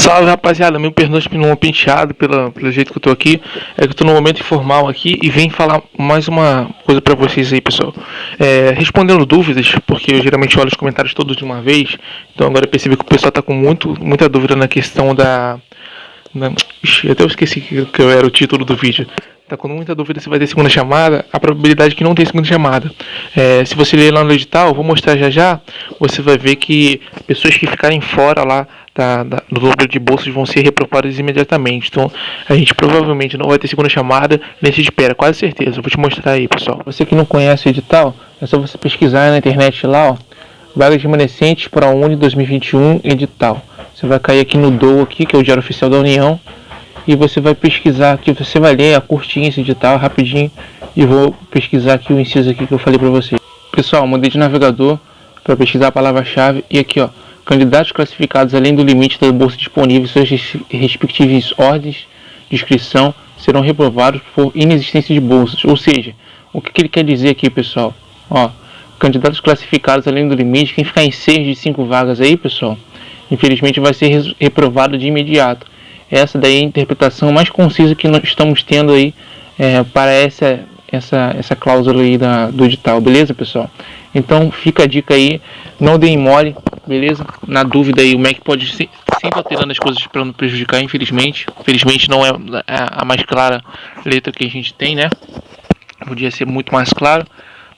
Salve, rapaziada, meu perdão pelo penteado, pelo jeito que eu tô aqui. É que eu tô num momento informal aqui e vim falar mais uma coisa pra vocês aí, pessoal. Respondendo dúvidas, porque eu geralmente olho os comentários todos de uma vez. Então agora eu percebi que o pessoal tá com muita dúvida na questão Ixi, até eu esqueci que eu era o título do vídeo. Tá com muita dúvida se vai ter segunda chamada. A probabilidade é que não tem segunda chamada. Se você ler lá no edital, eu vou mostrar já. Você vai ver que pessoas que ficarem fora lá do número de bolsas vão ser reprovadas imediatamente. Então a gente provavelmente não vai ter segunda chamada nesse de espera, quase certeza. Eu vou te mostrar aí, pessoal. Você que não conhece o edital, é só você pesquisar na internet lá, ó. Vagas remanescentes para a Uni 2021 edital. Você vai cair aqui no DOU aqui, que é o Diário Oficial da União, e você vai pesquisar aqui, você vai ler a curtinha esse edital rapidinho e vou pesquisar aqui o inciso aqui que eu falei para você. Pessoal, mudei de navegador para pesquisar a palavra-chave e aqui, ó, candidatos classificados além do limite da bolsa disponível em suas respectivas ordens de inscrição serão reprovados por inexistência de bolsas. Ou seja, o que ele quer dizer aqui, pessoal? Ó, candidatos classificados além do limite, quem ficar em 6 de 5 vagas aí, pessoal, infelizmente vai ser reprovado de imediato. Essa daí é a interpretação mais concisa que nós estamos tendo aí para essa cláusula aí do edital, beleza, pessoal? Então fica a dica aí, não deem mole, beleza? Na dúvida aí, o MEC pode sempre alterando as coisas para não prejudicar, infelizmente. Infelizmente não é a mais clara letra que a gente tem, né? Podia ser muito mais claro,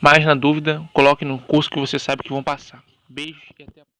mas na dúvida, coloque no curso que você sabe que vão passar. Beijo e até a próxima.